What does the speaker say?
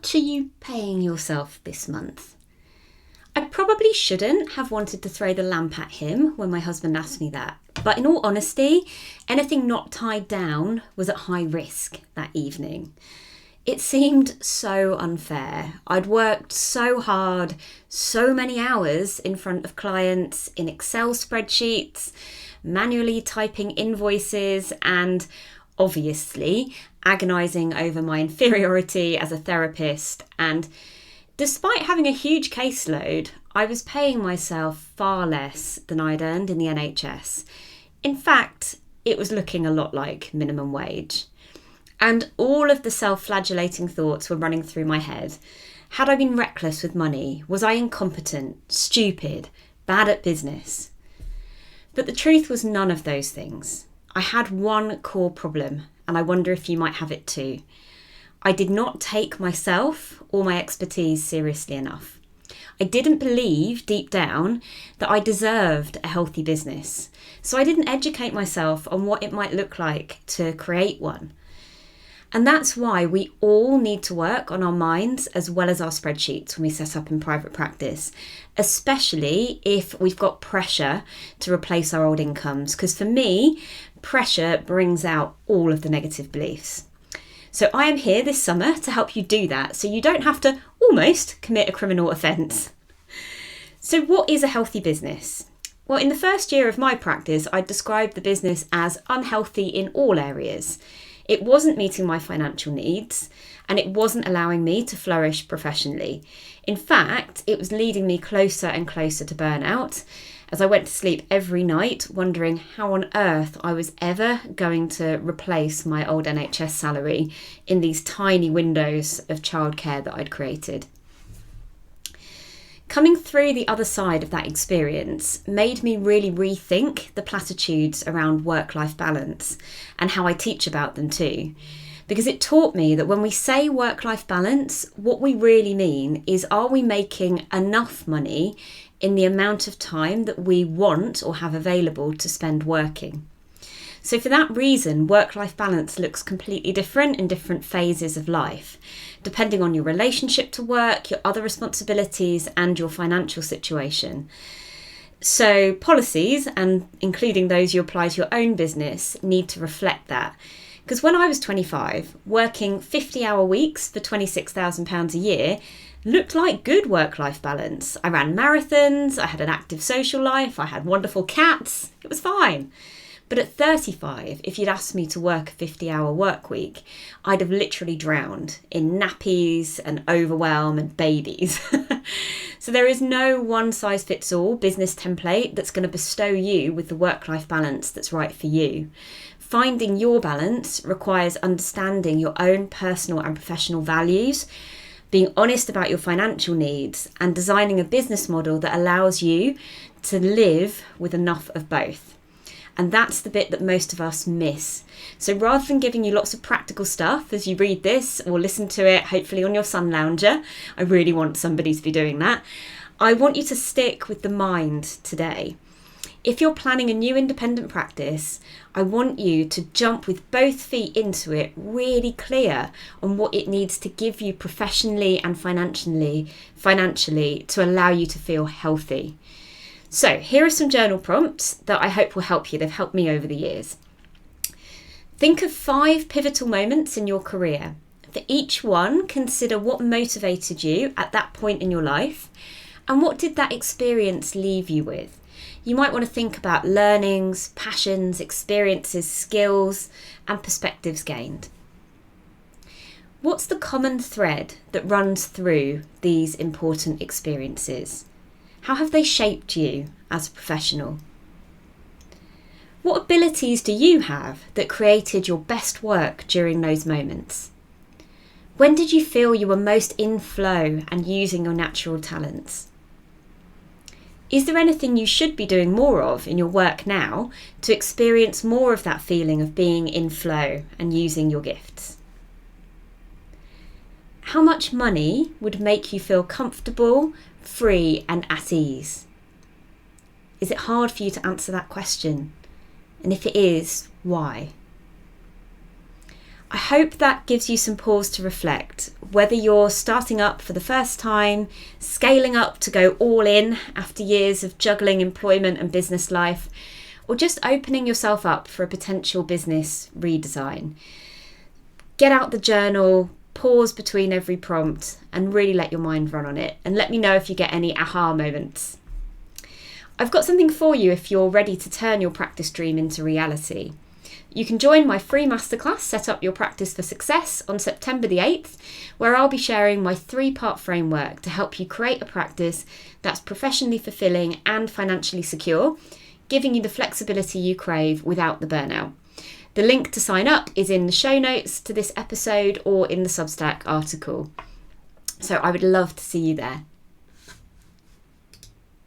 much are you paying yourself this month? I probably shouldn't have wanted to throw the lamp at him when my husband asked me that. But in all honesty, anything not tied down was at high risk that evening. It seemed so unfair. I'd worked so hard, so many hours in front of clients, in Excel spreadsheets, manually typing invoices, and obviously agonising over my inferiority as a therapist. And despite having a huge caseload, I was paying myself far less than I'd earned in the NHS. In fact, it was looking a lot like minimum wage. And all of the self-flagellating thoughts were running through my head. Had I been reckless with money? Was I incompetent, stupid, bad at business? But the truth was none of those things. I had one core problem, and I wonder if you might have it too. I did not take myself or my expertise seriously enough. I didn't believe deep down that I deserved a healthy business. So I didn't educate myself on what it might look like to create one. And that's why we all need to work on our minds as well as our spreadsheets when we set up in private practice, especially if we've got pressure to replace our old incomes. Because for me, pressure brings out all of the negative beliefs. So I am here this summer to help you do that so you don't have to almost commit a criminal offence. So what is a healthy business? Well, in the first year of my practice, I described the business as unhealthy in all areas. It wasn't meeting my financial needs, and it wasn't allowing me to flourish professionally. In fact, it was leading me closer and closer to burnout, as I went to sleep every night wondering how on earth I was ever going to replace my old NHS salary in these tiny windows of childcare that I'd created. Coming through the other side of that experience made me really rethink the platitudes around work-life balance and how I teach about them too. Because it taught me that when we say work-life balance, what we really mean is, are we making enough money in the amount of time that we want or have available to spend working? So for that reason, work-life balance looks completely different in different phases of life, depending on your relationship to work, your other responsibilities, and your financial situation. So policies, and including those you apply to your own business, need to reflect that. Because when I was 25, working 50-hour weeks for £26,000 a year looked like good work-life balance. I ran marathons, I had an active social life, I had wonderful cats, it was fine. But at 35, if you'd asked me to work a 50-hour work week, I'd have literally drowned in nappies and overwhelm and babies. So there is no one-size-fits-all business template that's going to bestow you with the work-life balance that's right for you. Finding your balance requires understanding your own personal and professional values, being honest about your financial needs, and designing a business model that allows you to live with enough of both. And that's the bit that most of us miss. So rather than giving you lots of practical stuff as you read this or listen to it, hopefully on your sun lounger, I really want somebody to be doing that, I want you to stick with the mind today. If you're planning a new independent practice, I want you to jump with both feet into it, really clear on what it needs to give you professionally and financially to allow you to feel healthy. So here are some journal prompts that I hope will help you. They've helped me over the years. Think of 5 pivotal moments in your career. For each one, consider what motivated you at that point in your life and what did that experience leave you with. You might want to think about learnings, passions, experiences, skills, and perspectives gained. What's the common thread that runs through these important experiences? How have they shaped you as a professional? What abilities do you have that created your best work during those moments? When did you feel you were most in flow and using your natural talents? Is there anything you should be doing more of in your work now to experience more of that feeling of being in flow and using your gifts? How much money would make you feel comfortable, free, and at ease? Is it hard for you to answer that question? And if it is, why? I hope that gives you some pause to reflect, whether you're starting up for the first time, scaling up to go all in after years of juggling employment and business life, or just opening yourself up for a potential business redesign. Get out the journal, pause between every prompt, and really let your mind run on it. And let me know if you get any aha moments. I've got something for you if you're ready to turn your practice dream into reality. You can join my free masterclass, Set Up Your Practice for Success, on September the 8th, where I'll be sharing my 3-part framework to help you create a practice that's professionally fulfilling and financially secure, giving you the flexibility you crave without the burnout. The link to sign up is in the show notes to this episode or in the Substack article. So I would love to see you there.